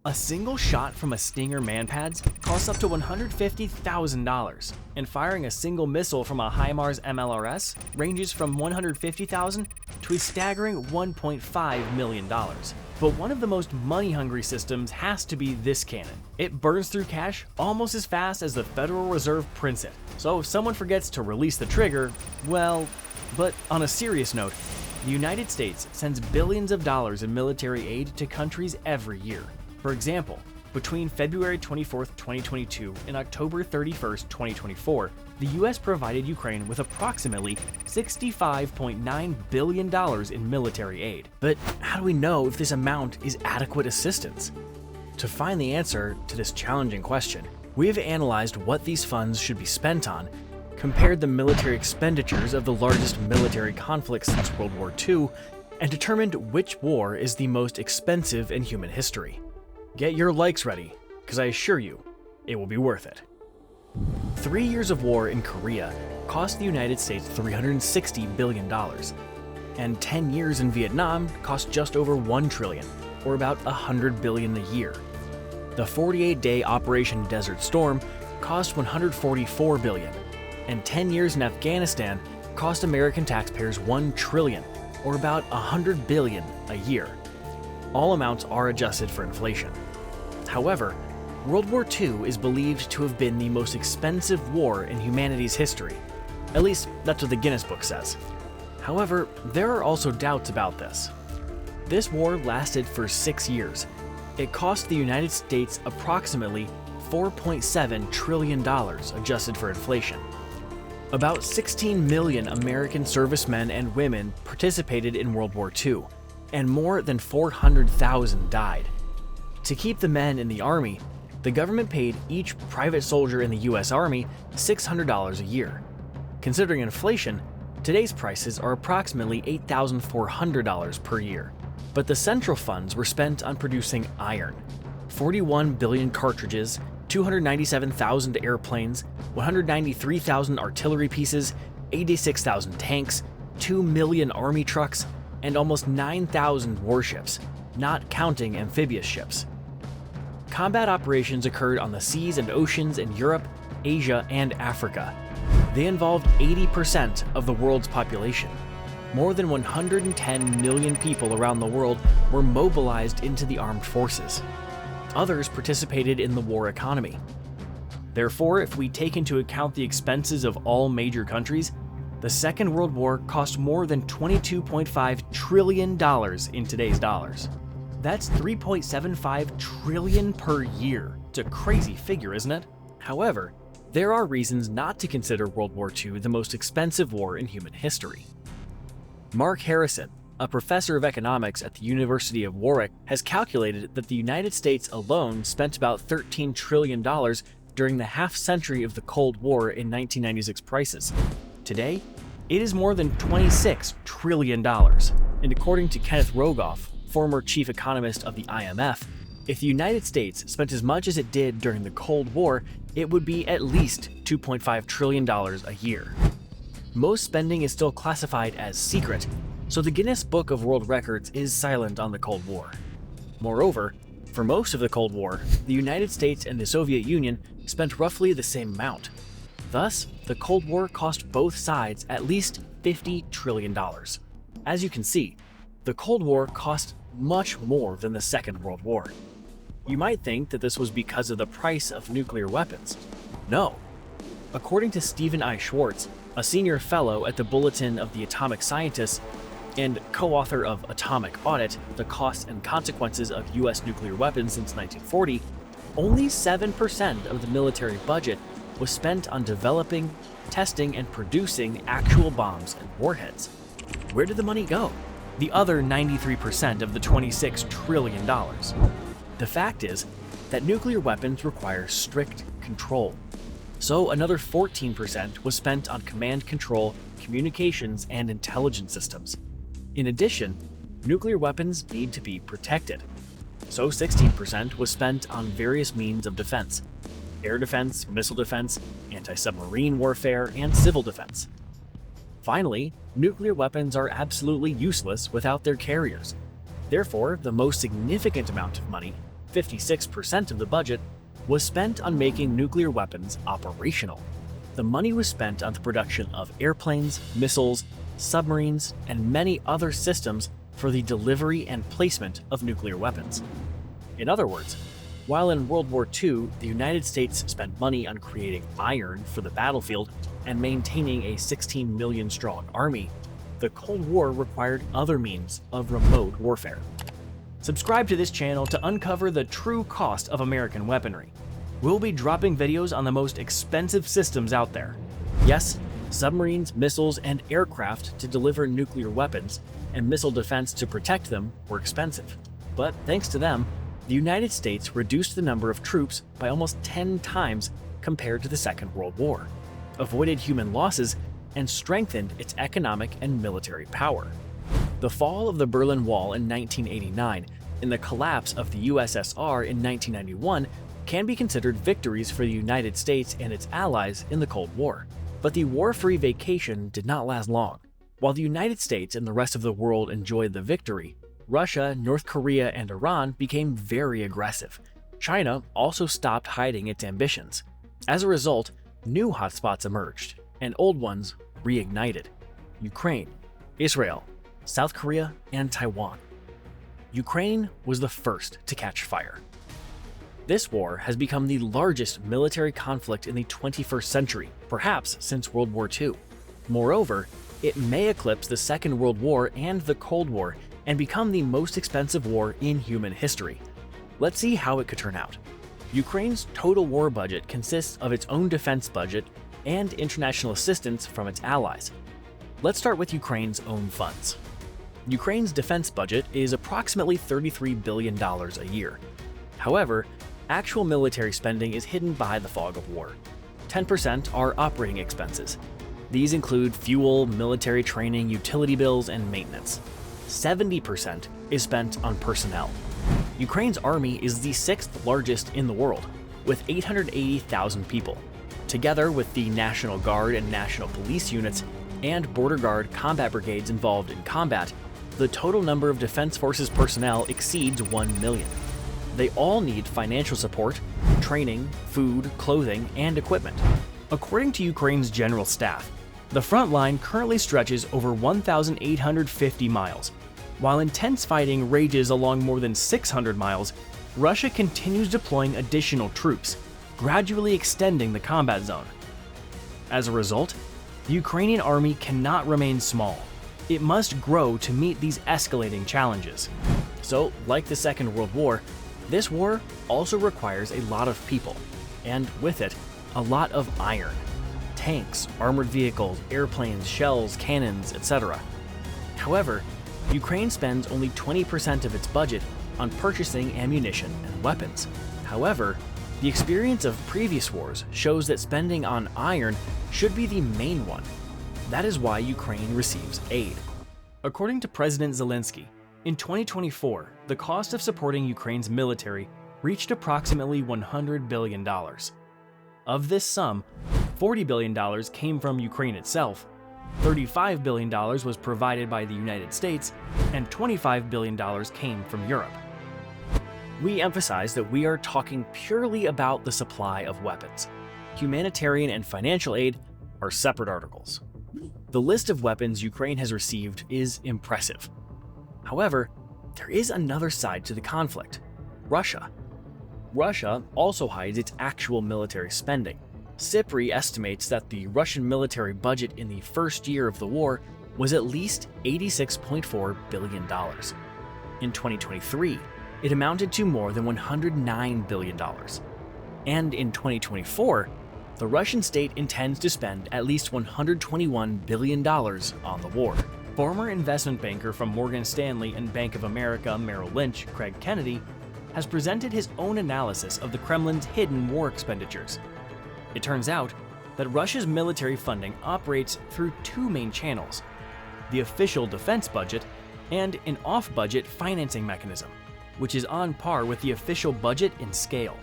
A single shot from a Stinger manpads costs up to $150,000, and firing a single missile from a HIMARS MLRS ranges from $150,000 to a staggering $1.5 million. But one of the most money-hungry systems has to be this cannon. It burns through cash almost as fast as the Federal Reserve prints it. So if someone forgets to release the trigger, well. But on a serious note, the United States sends billions of dollars in military aid to countries every year. For example, between February 24, 2022 and October 31, 2024, the US provided Ukraine with approximately $65.9 billion in military aid. But how do we know if this amount is adequate assistance? To find the answer to this challenging question, we have analyzed what these funds should be spent on, compared the military expenditures of the largest military conflicts since World War II, and determined which war is the most expensive in human history. Get your likes ready, because I assure you, it will be worth it. 3 years of war in Korea cost the United States $360 billion, and 10 years in Vietnam cost just over $1 trillion, or about $100 billion a year. The 48-day Operation Desert Storm cost $144 billion, and 10 years in Afghanistan cost American taxpayers $1 trillion, or about $100 billion a year. All amounts are adjusted for inflation. However, World War II is believed to have been the most expensive war in humanity's history. At least, that's what the Guinness Book says. However, there are also doubts about this. This war lasted for 6 years. It cost the United States approximately $4.7 trillion adjusted for inflation. About 16 million American servicemen and women participated in World War II, and more than 400,000 died. To keep the men in the Army, the government paid each private soldier in the US Army $600 a year. Considering inflation, today's prices are approximately $8,400 per year. But the central funds were spent on producing iron, 41 billion cartridges, 297,000 airplanes, 193,000 artillery pieces, 86,000 tanks, 2 million army trucks, and almost 9,000 warships, not counting amphibious ships. Combat operations occurred on the seas and oceans in Europe, Asia, and Africa. They involved 80% of the world's population. More than 110 million people around the world were mobilized into the armed forces. Others participated in the war economy. Therefore, if we take into account the expenses of all major countries, the Second World War cost more than $22.5 trillion in today's dollars. That's $3.75 trillion per year. It's a crazy figure, isn't it? However, there are reasons not to consider World War II the most expensive war in human history. Mark Harrison, a professor of economics at the University of Warwick, has calculated that the United States alone spent about $13 trillion during the half-century of the Cold War in 1996 prices. Today, it is more than $26 trillion. And according to Kenneth Rogoff, former chief economist of the IMF, if the United States spent as much as it did during the Cold War, it would be at least $2.5 trillion a year. Most spending is still classified as secret, so the Guinness Book of World Records is silent on the Cold War. Moreover, for most of the Cold War, the United States and the Soviet Union spent roughly the same amount. Thus, the Cold War cost both sides at least $50 trillion. As you can see, the Cold War cost much more than the Second World War. You might think that this was because of the price of nuclear weapons. No. According to Stephen I. Schwartz, a senior fellow at the Bulletin of the Atomic Scientists and co-author of Atomic Audit, The Costs and Consequences of U.S. Nuclear Weapons Since 1940, only 7% of the military budget was spent on developing, testing, and producing actual bombs and warheads. Where did the money go? The other 93% of the $26 trillion. The fact is that nuclear weapons require strict control. So another 14% was spent on command control, communications, and intelligence systems. In addition, nuclear weapons need to be protected. So 16% was spent on various means of defense: air defense, missile defense, anti-submarine warfare, and civil defense. Finally, nuclear weapons are absolutely useless without their carriers. Therefore, the most significant amount of money, 56% of the budget, was spent on making nuclear weapons operational. The money was spent on the production of airplanes, missiles, submarines, and many other systems for the delivery and placement of nuclear weapons. In other words, while in World War II, the United States spent money on creating iron for the battlefield and maintaining a 16 million strong army, the Cold War required other means of remote warfare. Subscribe to this channel to uncover the true cost of American weaponry. We'll be dropping videos on the most expensive systems out there. Yes, submarines, missiles, and aircraft to deliver nuclear weapons and missile defense to protect them were expensive. But thanks to them, the United States reduced the number of troops by almost 10 times compared to the Second World War, avoided human losses, and strengthened its economic and military power. The fall of the Berlin Wall in 1989 and the collapse of the USSR in 1991 can be considered victories for the United States and its allies in the Cold War. But the war-free vacation did not last long. While the United States and the rest of the world enjoyed the victory, Russia, North Korea, and Iran became very aggressive. China also stopped hiding its ambitions. As a result, new hotspots emerged, and old ones reignited: Ukraine, Israel, South Korea, and Taiwan. Ukraine was the first to catch fire. This war has become the largest military conflict in the 21st century, perhaps since World War II. Moreover, it may eclipse the Second World War and the Cold War and become the most expensive war in human history. Let's see how it could turn out. Ukraine's total war budget consists of its own defense budget and international assistance from its allies. Let's start with Ukraine's own funds. Ukraine's defense budget is approximately $33 billion a year. However, actual military spending is hidden behind the fog of war. 10% are operating expenses. These include fuel, military training, utility bills, and maintenance. 70% is spent on personnel. Ukraine's army is the 6th largest in the world, with 880,000 people. Together with the National Guard and National Police units and Border Guard combat brigades involved in combat, the total number of Defense Forces personnel exceeds 1 million. They all need financial support, training, food, clothing, and equipment. According to Ukraine's general staff, the front line currently stretches over 1,850 miles. While intense fighting rages along more than 600 miles, Russia continues deploying additional troops, gradually extending the combat zone. As a result, the Ukrainian army cannot remain small. It must grow to meet these escalating challenges. So, like the Second World War, this war also requires a lot of people, and with it, a lot of iron. Tanks, armored vehicles, airplanes, shells, cannons, etc. However, Ukraine spends only 20% of its budget on purchasing ammunition and weapons. However, the experience of previous wars shows that spending on iron should be the main one. That is why Ukraine receives aid. According to President Zelensky, in 2024, the cost of supporting Ukraine's military reached approximately $100 billion. Of this sum, $40 billion came from Ukraine itself, $35 billion was provided by the United States, and $25 billion came from Europe. We emphasize that we are talking purely about the supply of weapons. Humanitarian and financial aid are separate articles. The list of weapons Ukraine has received is impressive. However, there is another side to the conflict: Russia. Russia also hides its actual military spending. SIPRI estimates that the Russian military budget in the first year of the war was at least $86.4 billion. In 2023, it amounted to more than $109 billion. And in 2024, the Russian state intends to spend at least $121 billion on the war. Former investment banker from Morgan Stanley and Bank of America Merrill Lynch, Craig Kennedy, has presented his own analysis of the Kremlin's hidden war expenditures. It turns out that Russia's military funding operates through two main channels: the official defense budget and an off-budget financing mechanism, which is on par with the official budget in scale.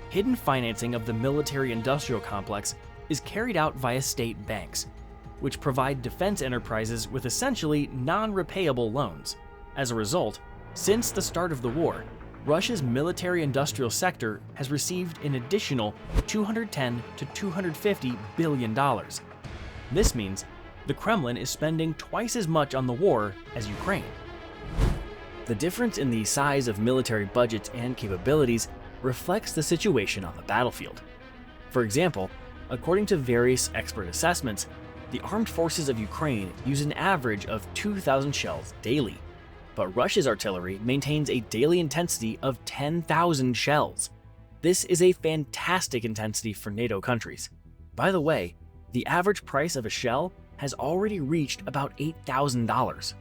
Hidden financing of the military-industrial complex is carried out via state banks, which provide defense enterprises with essentially non-repayable loans. As a result, since the start of the war, Russia's military-industrial sector has received an additional $210 to $250 billion. This means the Kremlin is spending twice as much on the war as Ukraine. The difference in the size of military budgets and capabilities reflects the situation on the battlefield. For example, according to various expert assessments, the armed forces of Ukraine use an average of 2,000 shells daily, but Russia's artillery maintains a daily intensity of 10,000 shells. This is a fantastic intensity for NATO countries. By the way, the average price of a shell has already reached about $8,000.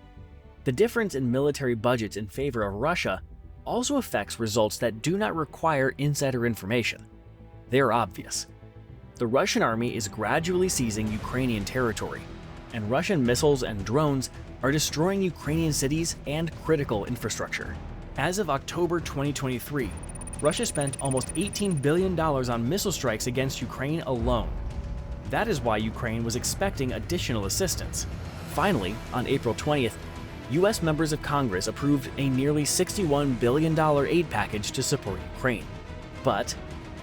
The difference in military budgets in favor of Russia also affects results that do not require insider information. They're obvious. The Russian army is gradually seizing Ukrainian territory, and Russian missiles and drones are destroying Ukrainian cities and critical infrastructure. As of October 2023, Russia spent almost $18 billion on missile strikes against Ukraine alone. That is why Ukraine was expecting additional assistance. Finally, on April 20th, US members of Congress approved a nearly $61 billion aid package to support Ukraine. But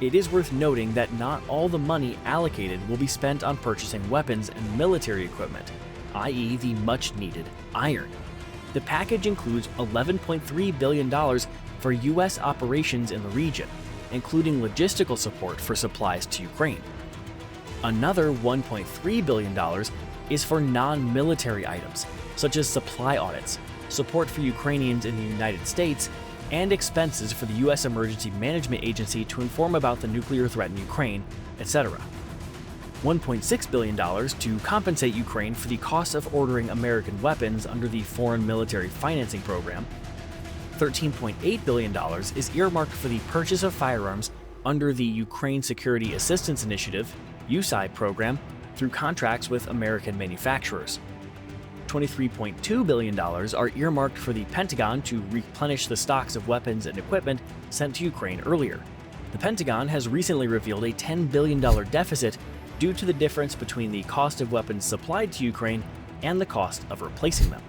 it is worth noting that not all the money allocated will be spent on purchasing weapons and military equipment, i.e. the much-needed iron. The package includes $11.3 billion for US operations in the region, including logistical support for supplies to Ukraine. Another $1.3 billion is for non-military items, such as supply audits, support for Ukrainians in the United States, and expenses for the US Emergency Management Agency to inform about the nuclear threat in Ukraine, etc. $1.6 billion to compensate Ukraine for the cost of ordering American weapons under the Foreign Military Financing Program. $13.8 billion is earmarked for the purchase of firearms under the Ukraine Security Assistance Initiative (USAID) program through contracts with American manufacturers. $23.2 billion are earmarked for the Pentagon to replenish the stocks of weapons and equipment sent to Ukraine earlier. The Pentagon has recently revealed a $10 billion deficit due to the difference between the cost of weapons supplied to Ukraine and the cost of replacing them.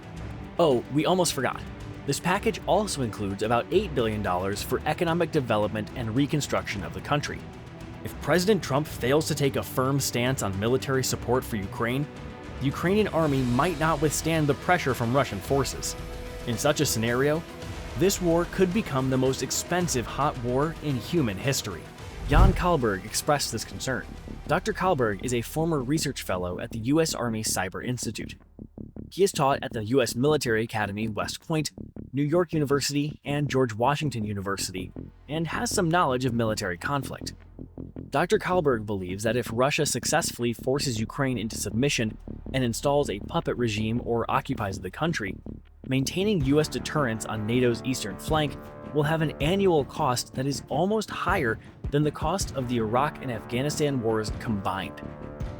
Oh, we almost forgot. This package also includes about $8 billion for economic development and reconstruction of the country. If President Trump fails to take a firm stance on military support for Ukraine, the Ukrainian army might not withstand the pressure from Russian forces. In such a scenario, this war could become the most expensive hot war in human history. Jan Kalberg expressed this concern. Dr. Kalberg is a former research fellow at the U.S. Army Cyber Institute. He has taught at the U.S. Military Academy West Point, New York University, and George Washington University, and has some knowledge of military conflict. Dr. Kalberg believes that if Russia successfully forces Ukraine into submission and installs a puppet regime or occupies the country, maintaining U.S. deterrence on NATO's eastern flank will have an annual cost that is almost higher than the cost of the Iraq and Afghanistan wars combined,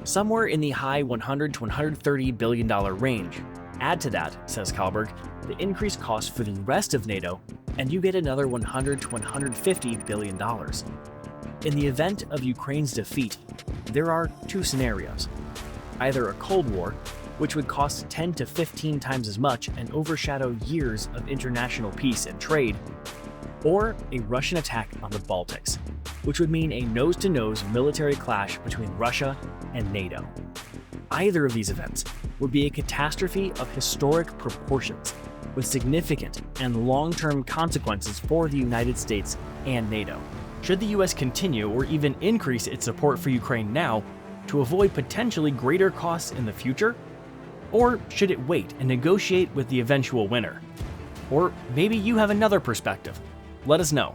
somewhere in the high $100 to $130 billion range. Add to that, says Kalberg, the increased cost for the rest of NATO, and you get another $100 to $150 billion. In the event of Ukraine's defeat, there are two scenarios. Either a Cold War, which would cost 10 to 15 times as much and overshadow years of international peace and trade, or a Russian attack on the Baltics, which would mean a nose-to-nose military clash between Russia and NATO. Either of these events would be a catastrophe of historic proportions, with significant and long-term consequences for the United States and NATO. Should the US continue or even increase its support for Ukraine now to avoid potentially greater costs in the future? Or should it wait and negotiate with the eventual winner? Or maybe you have another perspective. Let us know.